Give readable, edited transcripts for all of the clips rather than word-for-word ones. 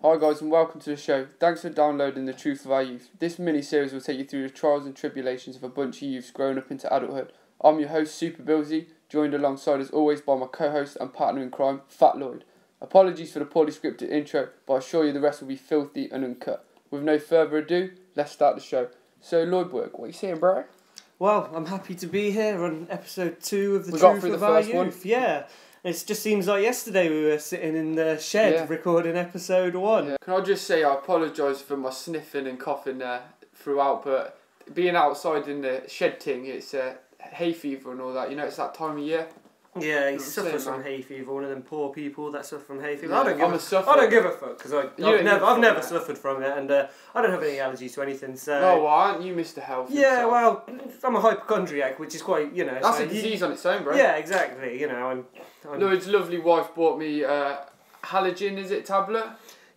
Hi guys and welcome to the show. Thanks for downloading The Truth of Our Youth. This mini-series will take you through the trials and tribulations of a bunch of youths growing up into adulthood. I'm your host Super Billsy, joined alongside as always by my co-host and partner in crime, Fat Lloyd. Apologies for the poorly scripted intro, but I assure you the rest will be filthy and uncut. With no further ado, let's start the show. So Lloyd Burke, what are you saying, bro? Well, I'm happy to be here on episode 2 of The Truth of Our Youth. Yeah. It just seems like yesterday we were sitting in the shed recording episode 1. Yeah. Can I just say I apologise for my sniffing and coughing there throughout, but being outside in the shed thing, it's hay fever and all that, you know, it's that time of year. Yeah, he suffers from hay fever, one of them poor people that suffer from hay fever. Yeah, I don't give a fuck, because I've never suffered from it, and I don't have any allergies to anything, so... Oh, well, aren't you Mr. Health? Yeah, well, I'm a hypochondriac, which is quite, you know... That's a disease on its own, bro. Yeah, exactly, you know, Lloyd's lovely wife bought me Halogen, is it, tablet?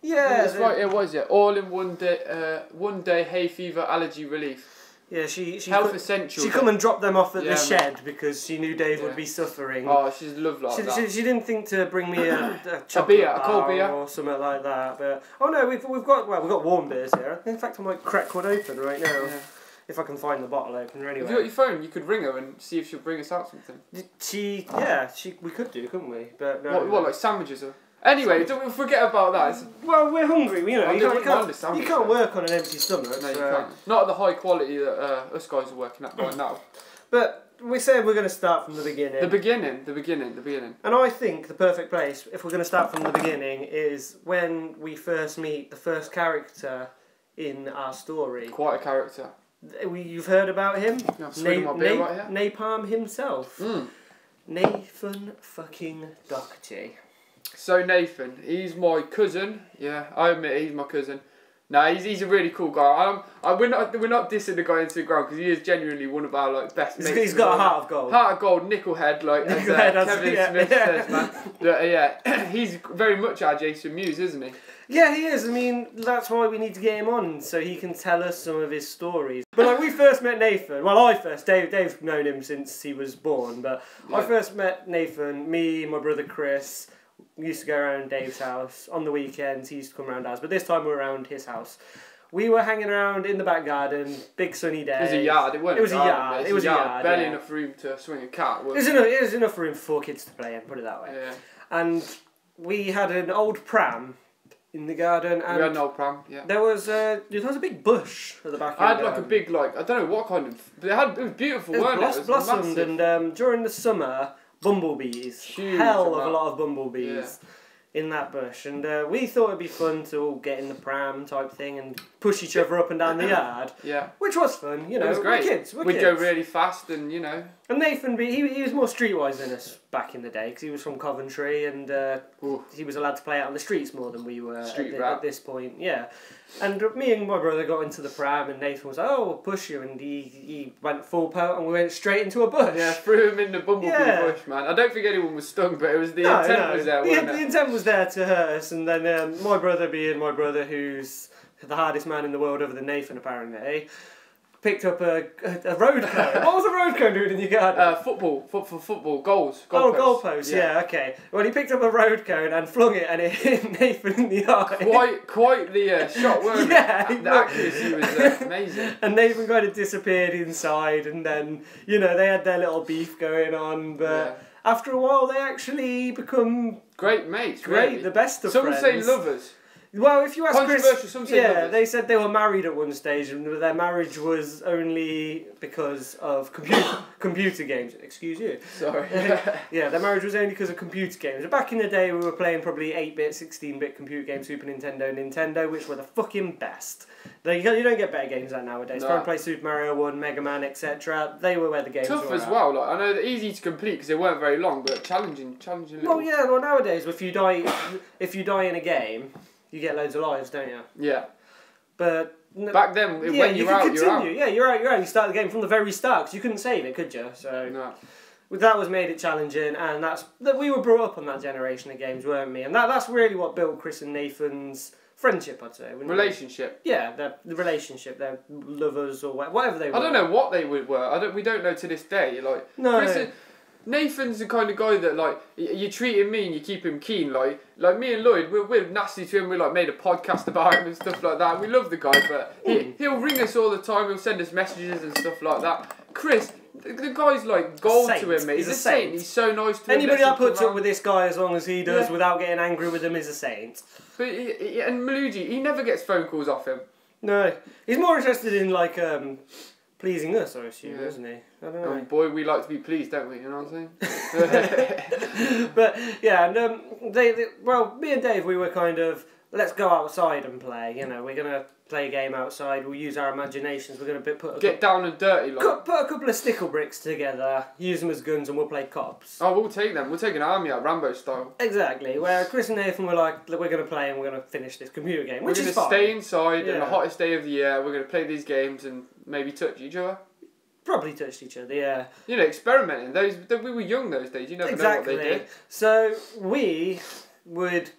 Yeah. That's right, it was, yeah. All in one day hay fever allergy relief. Yeah, she Health essential. She come and dropped them off at the shed because she knew Dave would be suffering. Oh, she's lovely like that. She didn't think to bring me a chocolate beer, a cold beer or something like that. But oh no, we've got warm beers here. In fact, I might crack one open right now if I can find the bottle opener. Anyway, if you got your phone, you could ring her and see if she'll bring us out something. We could do, couldn't we? But no. What like sandwiches or? Anyway, don't forget about that. Well, we're hungry, you know. You can't work on an empty stomach. No, you can't. Not at the high quality that us guys are working at right now. But we said we're going to start from the beginning. The beginning. And I think the perfect place, if we're going to start from the beginning, is when we first meet the first character in our story. Quite a character. You've heard about him? Yeah, Napalm himself. Nathan fucking Doherty. So Nathan, he's my cousin. Yeah, I admit he's my cousin. Nah, he's a really cool guy. We're not dissing the guy into the ground because he is genuinely one of our best mates. He's got a heart of gold. Heart of gold, nickel head, as Kevin Smith says, man. Yeah, he's very much our Jason Mewes, isn't he? Yeah, he is. I mean, that's why we need to get him on so he can tell us some of his stories. But we first met Nathan. Well, Dave's known him since he was born, but I first met Nathan. Me, my brother Chris. We used to go around Dave's house on the weekends. He used to come around ours, but this time we were around his house. We were hanging around in the back garden, big sunny day. It was a yard. It was a yard. It was a yard. Barely enough room to swing a cat. It was enough room for 4 kids to play in. Put it that way. Yeah. And we had an old pram in the garden. And we had an old pram. Yeah. There was a big bush at the back. I had a big I don't know what kind of. It was beautiful. It was blossomed, and during the summer. Bumblebees. Huge Hell of a lot of bumblebees in that bush. And we thought it'd be fun to all get in the pram type thing and push each other up and down the yard. Yeah. Which was fun, you know. It was great. We'd go really fast and, you know. And Nathan, he was more streetwise than us back in the day because he was from Coventry and he was allowed to play out on the streets more than we were at this point. Yeah. And me and my brother got into the pram and Nathan was like, oh, we'll push you. And he went full pelt and we went straight into a bush. Yeah, threw him in the bumblebee bush, man. I don't think anyone was stung, but it was the intent was there, wasn't it? The intent was there to hurt us. And then my brother, being my brother who's the hardest man in the world other than Nathan, apparently, picked up a road cone. What was a road cone doing in your garden? Football, goals. Goalposts, yeah, okay. Well, he picked up a road cone and flung it and it hit Nathan in the eye. Quite the shot, weren't it? The accuracy was amazing. And Nathan kind of disappeared inside and then, you know, they had their little beef going on, but after a while they actually become... Great mates, really. The best of friends. Some say lovers. Well, if you ask Chris, some say lovers. They said they were married at one stage, and their marriage was only because of computer games. Excuse you. Sorry. Yeah, their marriage was only because of computer games. Back in the day, we were playing probably 8-bit, 16-bit computer games, Super Nintendo, which were the fucking best. You don't get better games than nowadays. Go and play Super Mario 1, Mega Man, etc. They were where the games were tough as well. I know they're easy to complete because they weren't very long, but challenging. Well, yeah. Well, nowadays, if you die in a game. You get loads of lives, don't you? Yeah. But... back then, when you're out, you're out. Yeah, you're out. You start the game from the very start, because you couldn't save it, could you? So no. That was made it challenging, and we were brought up on that generation of games, weren't we? And that's really what built Chris and Nathan's friendship, I'd say. Relationship. Yeah, the relationship. They're lovers or whatever they were. I don't know what they were. We don't know to this day. Nathan's the kind of guy that like you treat him mean, you keep him keen. Like me and Lloyd, we're nasty to him. We like made a podcast about him and stuff like that. We love the guy, but he'll ring us all the time. He'll send us messages and stuff like that. Chris, the guy's like gold to him, mate. He's a saint. He's so nice to him. Anybody that puts up with this guy as long as he does without getting angry with him is a saint. But and Maluji, he never gets phone calls off him. No, he's more interested in like pleasing us, I assume, isn't he? I don't know. Oh boy, we like to be pleased, don't we? You know what I'm saying? But yeah, and well, me and Dave, we were kind of, let's go outside and play. You know, we're gonna play a game outside. We'll use our imaginations. We're gonna get down and dirty, like. Put a couple of stickle bricks together, use them as guns, and we'll play cops. Oh, we'll take them. We'll take an army out, Rambo style. Exactly. Where Chris and Nathan were like, we're gonna play and we're gonna finish this computer game, which is fine. We're gonna stay inside on the hottest day of the year. We're gonna play these games and maybe touch each other. Probably touched each other, yeah. You know, experimenting. We were young those days. You never know what they did. So we would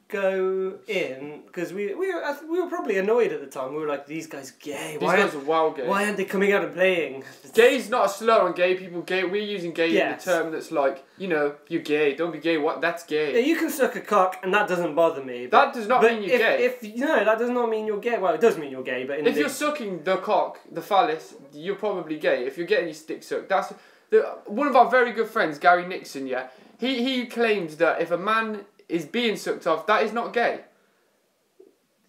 go in because we were probably annoyed at the time. We were like, these guys are gay. These guys are wild gay. Why aren't they coming out and playing? Gay's not a slur on gay people. Gay. We're using gay in the term that's like, you know, you're gay. Don't be gay. What? That's gay. Yeah, you can suck a cock and that doesn't bother me. That does not mean you're gay. That does not mean you're gay. Well, it does mean you're gay, but if you're sucking the cock, the phallus, you're probably gay. If you're getting your stick sucked, that's one of our very good friends, Gary Nixon. Yeah, he claims that if a man is being sucked off, that is not gay.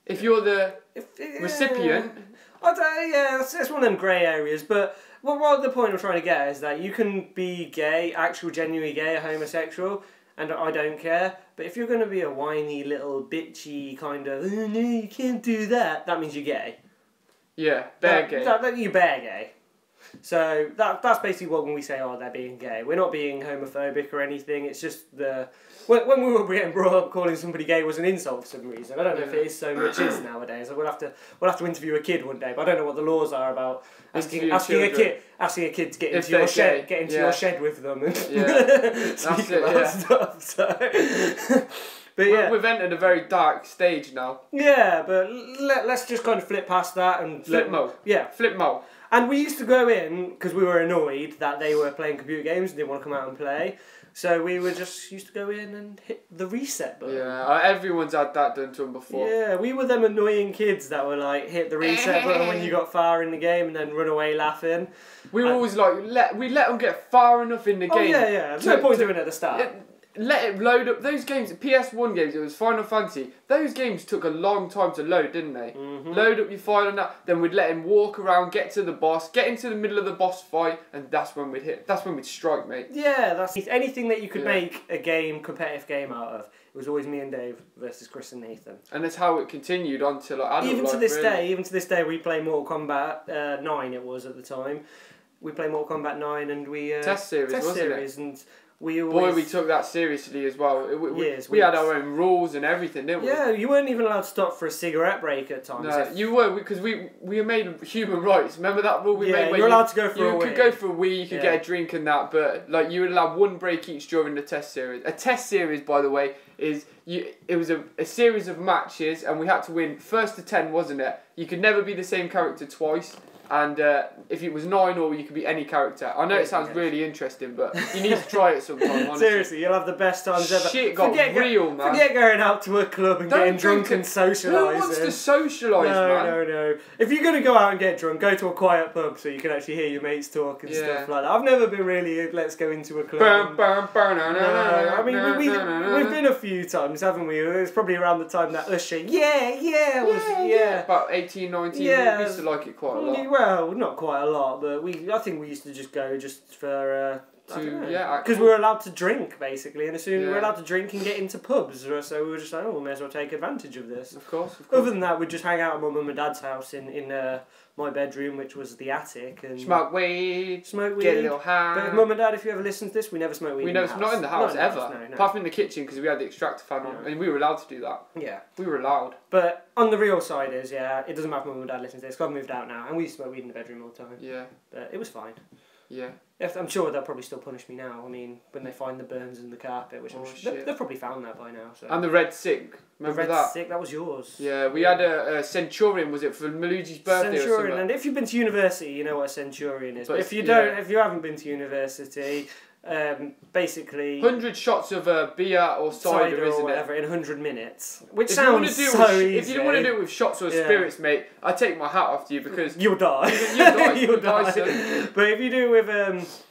If you're the recipient... that's one of them grey areas, but what the point I'm trying to get is that you can be gay, actual genuinely gay, homosexual, and I don't care, but if you're going to be a whiny little bitchy kind of, oh, no, you can't do that, that means you're gay. Yeah, gay. You're bare gay. So that's basically what when we say, oh, they're being gay. We're not being homophobic or anything, it's just when we were getting brought up, calling somebody gay was an insult for some reason. I don't know if it is so much is nowadays. We'll have to interview a kid one day, but I don't know what the laws are about asking a kid to get into your shed with them and speak about stuff. So. But yeah, we've entered a very dark stage now. Yeah, but let's just kind of flip past that and flip mo. And we used to go in because we were annoyed that they were playing computer games and didn't want to come out and play. So we were just used to go in and hit the reset button. Yeah, everyone's had that done to them before. Yeah, we were them annoying kids that were like, hit the reset button when you got far in the game and then run away laughing. We were always like, we let them get far enough in the game. Yeah. There's no point doing it at the start. Let it load up. Those games, PS1 games, it was Final Fantasy. Those games took a long time to load, didn't they? Mm-hmm. Load up your file and that. Then we'd let him walk around, get to the boss, get into the middle of the boss fight, and that's when we'd hit. That's when we'd strike, mate. Yeah, that's anything that you could make a competitive game out of. It was always me and Dave versus Chris and Nathan. And that's how it continued until adult life, even to this day, we play Mortal Kombat 9. It was at the time. We play Mortal Kombat 9, and we test series, wasn't it? And we took that seriously as well. We had our own rules and everything, didn't we? Yeah, you weren't even allowed to stop for a cigarette break at times. No, you were, because we made human rights. Remember that rule we made? Yeah, you're allowed to go for a wee. You could go for a wee, you could get a drink and that, but like you would allow one break each during the test series. A test series, by the way, it was a series of matches, and we had to win first to 10, wasn't it? You could never be the same character twice. And if it was 9 or you could be any character. I know it sounds really interesting, but you need to try it sometime, honestly. Seriously, you'll have the best times ever. Shit got real, man. Forget going out to a club and getting drunk and socialising. Who wants to socialise, man? No. If you're going to go out and get drunk, go to a quiet pub so you can actually hear your mates talk and stuff like that. I've never been really, let's go into a club. I mean, we've been a few times, haven't we? It was probably around the time that Usher, about 18, 19, we used to like it quite a lot. Well, not quite a lot, but I think we used to just go just for because we were allowed to drink basically, and as soon as we were allowed to drink and get into pubs, so we were just like, oh, we may as well take advantage of this. Of course. Other than that, we'd just hang out at my mum and dad's house in my bedroom, which was the attic, and smoke weed, get a little high. But Mum and Dad, if you ever listen to this, we never smoke weed. Not in the house ever. Apart from in the kitchen because we had the extractor fan on, and we were allowed to do that. Yeah, we were allowed. But on the real side is, it doesn't matter if Mum and Dad listen to this. 'Cause I've moved out now, and we used to smoke weed in the bedroom all the time. Yeah, but it was fine. Yeah. I'm sure they'll probably still punish me now. I mean, when they find the burns in the carpet, which they've probably found that by now. So. And the red sink. Remember that? The red stick, that was yours. Yeah, we had a Centurion, was it, for Maluji's birthday Centurion, or something? and if you've been to university, you know what a Centurion is. But if you don't, if you haven't been to university, basically 100 shots of beer or cider, or isn't whatever it? in 100 minutes, which If sounds you so easy. If you don't want to do it with shots or spirits, mate, I take my hat off to you because you'll die. You'll die, son. But if you do it with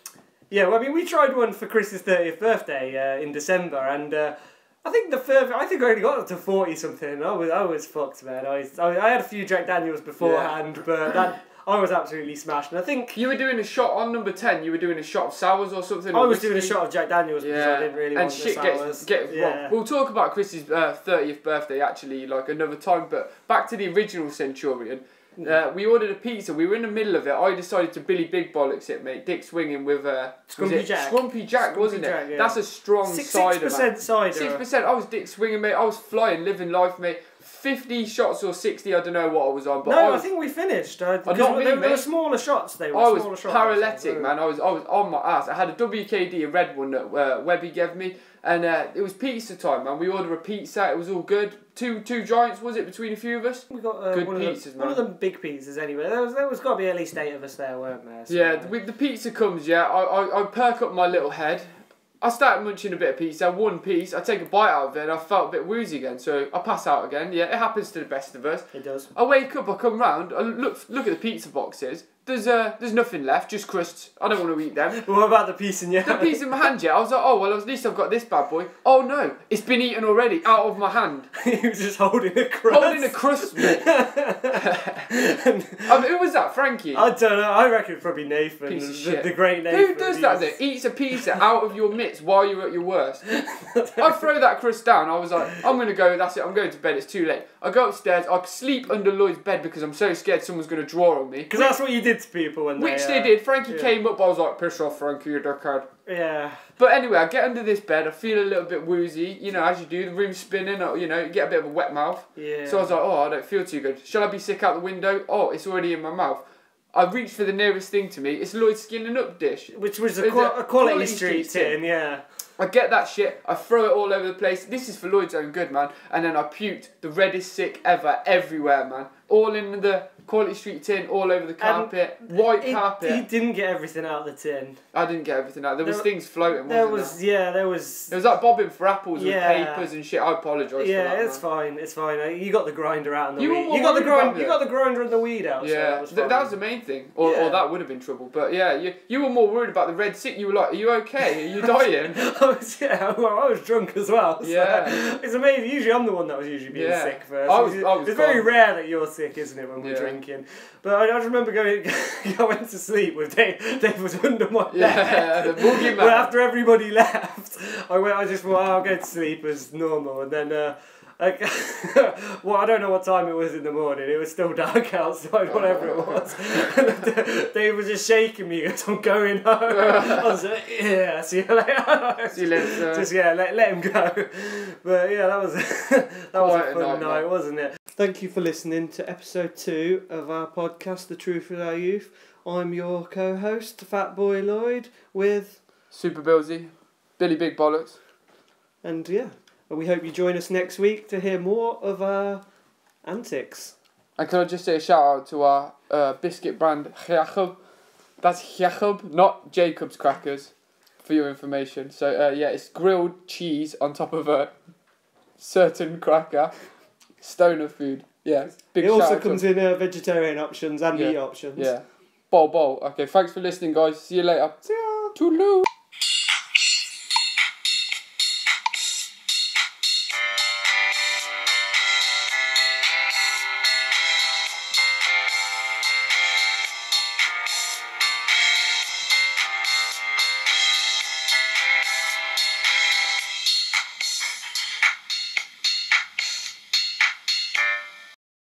yeah, well, I mean, we tried one for Chris's 30th birthday in December, and I think I only got up to 40 something. I was fucked, man. I had a few Jack Daniels beforehand, but I was absolutely smashed. And I think you were doing a shot on number 10. You were doing a shot of sours or something. I was doing a shot of Jack Daniels because I didn't really want the sours. Well, we'll talk about Chris's 30th birthday actually like another time. But back to the original Centurion. We ordered a pizza. We were in the middle of it. I decided to Billy Big Bollocks it, mate. Dick swinging with Scrumpy Jack. Scrumpy Jack, wasn't it? Yeah. That's a strong cider. 6% cider. 6%. I was Dick swinging, mate. I was flying, living life, mate. 50 shots or 60, I don't know what I was on. But I think we finished. Not me, they were smaller shots. They were I was smaller shots. paralytic, man. I was on my ass. I had a WKD, a red one that Webby gave me. And it was pizza time, man. We ordered a pizza. It was all good. Two giants, was it, between a few of us? We got good one pizzas, man. One of them big pizzas, anyway. There was got to be at least 8 of us there, weren't there? So yeah, the pizza comes, yeah. I perk up my little head. I started munching a bit of pizza, one piece. I take a bite out of it and I felt a bit woozy again. So I pass out again. Yeah, it happens to the best of us. It does. I wake up, I come round, I look at the pizza boxes. There's nothing left, just crusts. I don't want to eat them. What about the piece in your hand? The piece in my hand, yeah. I was like, oh, well, at least I've got this bad boy. Oh, no, it's been eaten already, out of my hand. He was just holding a crust. Holding a crust, mate. Who was that, Frankie? I don't know, I reckon probably Nathan. Piece of shit. The great Nathan. Who does that then? Eats a pizza out of your mitts while you're at your worst. I throw that crust down, I was like, I'm going to go, that's it, I'm going to bed, it's too late. I go upstairs, I sleep under Lloyd's bed because I'm so scared someone's going to draw on me. Because that's what you did to people when Which they did. Frankie came up, I was like, piss off, Frankie, you dickhead. Yeah. But anyway, I get under this bed, I feel a little bit woozy, you know, as you do, the room's spinning, or, you know, you get a bit of a wet mouth. Yeah. So I was like, oh, I don't feel too good. Shall I be sick out the window? Oh, it's already in my mouth. I reached for the nearest thing to me, it's Lloyd's Skinning Up dish. Which was a Quality Street tin, yeah. I get that shit, I throw it all over the place. This is for Lloyd's own good, man. And then I puked the reddest sick ever, everywhere, man. All in the Quality Street tin, all over the carpet, white carpet. He didn't get everything out of the tin. I didn't get everything out. There was things floating, there wasn't there? Yeah, there was... It was like bobbing for apples with papers and shit. I apologise for that. Yeah, it's fine, it's fine. You got the grinder out and the weed. You got the grinder and the weed out, yeah, so that was the main thing. Or that would have been trouble. But yeah, you were more worried about the red sick. You were like, are you okay? Are you dying? I was drunk as well. So yeah. It's amazing. Usually I'm the one that was usually being sick first. It's very rare that you're sick, isn't it, when we're drinking. But I just remember I went to sleep with Dave. Dave was under my bed. Yeah, the boogeyman. But after everybody left, I just thought, I'll go to sleep as normal. And then, well, I don't know what time it was in the morning. It was still dark outside, whatever it was. And Dave was just shaking me because I'm going home. I was like, yeah, see you later. See you later. Just, let him go. But yeah, that was a fun night, wasn't it? Thank you for listening to episode 2 of our podcast, The Truth of Our Youth. I'm your co-host, Fat Boy Lloyd, with... Super Billsy, Billy Big Bollocks. And yeah, we hope you join us next week to hear more of our antics. And can I just say a shout out to our biscuit brand, Jacob. That's Jacob, not Jacob's Crackers, for your information. So yeah, it's grilled cheese on top of a certain cracker. Stoner food. Yeah. It also comes in vegetarian options and meat options. Yeah. Bowl. Okay, thanks for listening, guys. See you later. See ya. Toodaloo.